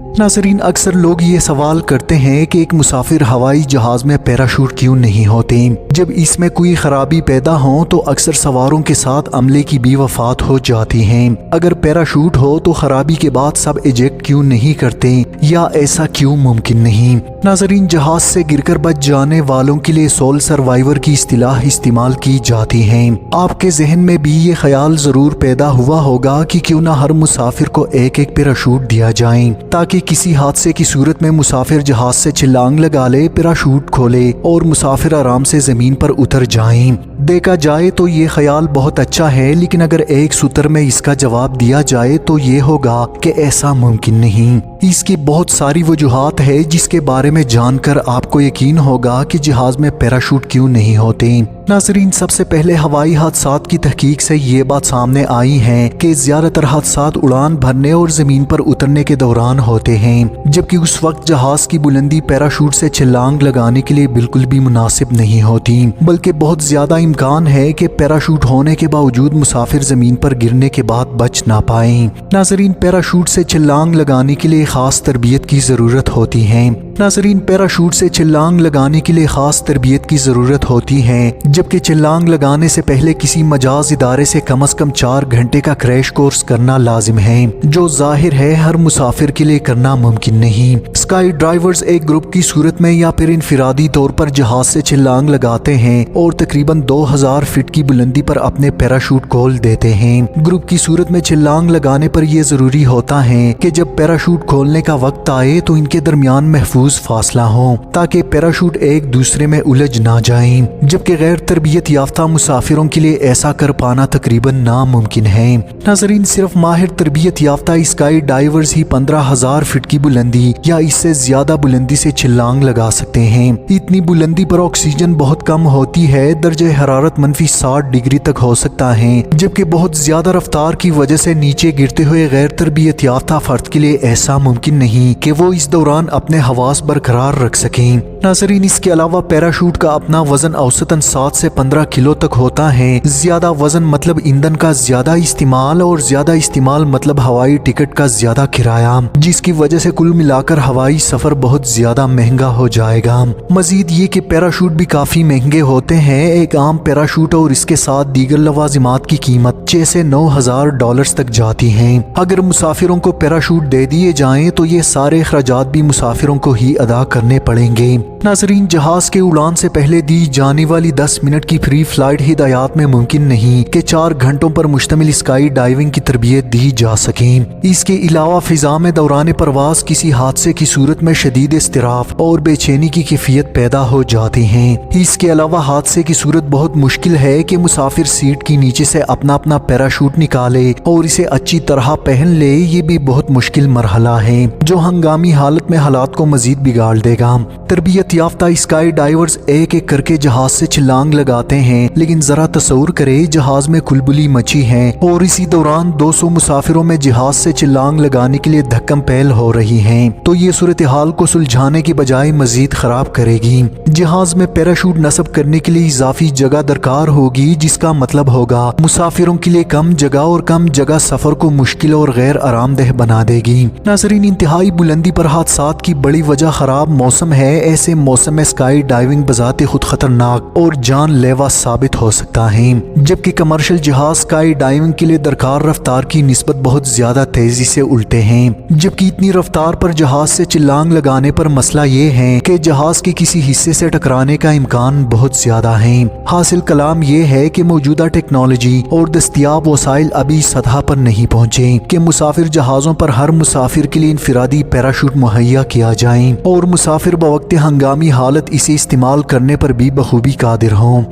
नाज़रीन, अक्सर लोग ये सवाल करते हैं कि एक मुसाफिर हवाई जहाज़ में पैराशूट क्यों नहीं होते। जब इसमें कोई खराबी पैदा हो तो अक्सर सवारों के साथ अमले की भी वफात हो जाती है। अगर पैराशूट हो तो खराबी के बाद सब इजेक्ट क्यों नहीं करते, या ऐसा क्यों मुमकिन नहीं। नाज़रीन, जहाज से गिरकर बच जाने वालों के लिए सोल सर्वाइवर की इस्तिलाह इस्तेमाल की जाती है। आपके जहन में भी ये ख्याल ज़रूर पैदा हुआ होगा कि क्यों ना हर मुसाफिर को एक एक पैराशूट दिया जाए, ताकि किसी हादसे की सूरत में मुसाफिर जहाज से छलांग लगा ले, पैराशूट खोले और मुसाफिर आराम से ज़मीन पर उतर जाएं। देखा जाए तो ये ख्याल बहुत अच्छा है, लेकिन अगर एक सूत्र में इसका जवाब दिया जाए तो ये होगा कि ऐसा मुमकिन नहीं। इसकी बहुत सारी वजूहात है जिसके बारे में जानकर आपको यकीन होगा कि जहाज में पैराशूट क्यों नहीं होते। नाज़रीन, सबसे पहले हवाई हादसात की तहकीक से ये बात सामने आई है कि ज़्यादातर हादसात उड़ान भरने और ज़मीन पर उतरने के दौरान होते हैं, जबकि उस वक्त जहाज की बुलंदी पैराशूट से छलांग लगाने के लिए बिल्कुल भी मुनासिब नहीं होती, बल्कि बहुत ज़्यादा इम्कान है कि पैराशूट होने के बावजूद मुसाफिर ज़मीन पर गिरने के बाद बच ना पाए। नाज़रीन, पैराशूट से छलांग लगाने के लिए ख़ास तरबियत की ज़रूरत होती है। नाज़रीन, पैराशूट से छलांग लगाने के लिए ख़ास तरबियत की ज़रूरत होती है, जबकि छलांग लगाने से पहले किसी मजाज इदारे से कम अज़ कम 4 घंटे का क्रैश कोर्स करना लाजिम है, जो जाहिर है हर मुसाफिर के लिए करना मुमकिन नहीं। स्काई ड्राइवर्स एक ग्रुप की सूरत में या फिर इनफिरादी तौर पर जहाज से छलांग लगाते हैं और तकरीबन 2000 फीट की बुलंदी पर अपने पैराशूट खोल देते हैं। ग्रुप की सूरत में छलांग लगाने पर यह ज़रूरी होता है कि जब पैराशूट खोलने का वक्त आए तो इनके दरमियान महफूज फासला हो, ताकि पैराशूट एक दूसरे में उलझ ना जाएं, जबकि गैर तरबियत याफ्ता मुसाफिरों के लिए ऐसा कर पाना तकरीबन नामुमकिन है। नाज़रीन, सिर्फ माहिर तरबियत याफ्ता स्काई डाइवर्स ही 15,000 फीट की बुलंदी या इससे ज्यादा बुलंदी से छलांग लगा सकते हैं। इतनी बुलंदी पर ऑक्सीजन बहुत कम होती है, दर्जे हरारत -60 डिग्री तक हो सकता है, जबकि बहुत ज्यादा रफ्तार की वजह से नीचे गिरते हुए गैर तरबियत याफ्ता फर्द के लिए ऐसा मुमकिन नहीं कि वो इस दौरान अपने हवास बरकरार रख सकें। नाज़रीन, इसके अलावा पैराशूट का अपना वजन औसतन 7 से 15 किलो तक होता है। ज्यादा वजन मतलब ईंधन का ज्यादा इस्तेमाल, और ज्यादा इस्तेमाल मतलब हवाई टिकट का ज्यादा किराया, जिसकी वजह से कुल मिलाकर हवाई सफर बहुत ज्यादा महंगा हो जाएगा। मजीद ये कि पैराशूट भी काफी महंगे होते हैं। एक आम पैराशूट और इसके साथ दीगर लवाजिमात की कीमत 6 से 9,000 डॉलर्स तक जाती है। अगर मुसाफिरों को पैराशूट दे दिए जाएं तो ये सारे अखराजात भी मुसाफिरों को ही अदा करने पड़ेंगे। नाज़रीन, जहाज के उड़ान से पहले दी जाने वाली 10 मिनट की फ्री फ्लाइट हिदायत में मुमकिन नहीं कि 4 घंटों पर मुश्तमिल स्काई डाइविंग की तरबियत दी जा सके। इसके अलावा फिजा में दौरान परवास किसी हादसे की सूरत में शदीद इस्तिराफ और बेचैनी की कैफियत पैदा हो जाती है। इसके अलावा हादसे की सूरत बहुत मुश्किल है कि मुसाफिर सीट की नीचे से अपना अपना पैराशूट निकाले और इसे अच्छी तरह पहन ले। ये भी बहुत मुश्किल मरहला है, जो हंगामी हालत में हालात को मजीद बिगाड़ देगा। तरबियत याफ्ता स्काई डाइवर्स एक एक करके जहाज से छलांग लगाते हैं, लेकिन जरा तसव्वुर करें, जहाज में कुलबुली मची है और इसी दौरान 200 मुसाफिरों में जहाज से छलांग लगाने के लिए धक्कम पहल हो रही है, तो ये सूरत हाल को सुलझाने की बजाय मजीद खराब करेगी। जहाज में पैराशूट नस्ब करने के लिए इजाफी जगह दरकार होगी, जिसका मतलब होगा मुसाफिरों के लिए कम जगह, और कम जगह सफर को मुश्किल और गैर आरामदेह बना देगी। नाज़रीन, इंतहाई बुलंदी पर हादसात की बड़ी वजह खराब मौसम है। ऐसे मौसम में स्काई डाइविंग बजाते खुद खतरनाक और जानलेवा साबित हो सकता है, जबकि कमर्शियल जहाज स्काई डाइविंग के लिए दरकार रफ्तार की निस्बत बहुत ज्यादा तेजी से उल्टे हैं। जबकि इतनी रफ्तार पर जहाज से छलांग लगाने पर मसला ये है कि जहाज के किसी हिस्से से टकराने का इम्कान बहुत ज्यादा है। हासिल कलाम ये है कि मौजूदा टेक्नोलॉजी और दस्तियाब वसाइल अभी सतह पर नहीं पहुँचे कि मुसाफिर जहाजों पर हर मुसाफिर के लिए इनफिरादी पैराशूट मुहैया किया जाए और मुसाफिर बवक्त हंगामी हालत इसे इस्तेमाल करने पर भी बखूबी कादिर हों।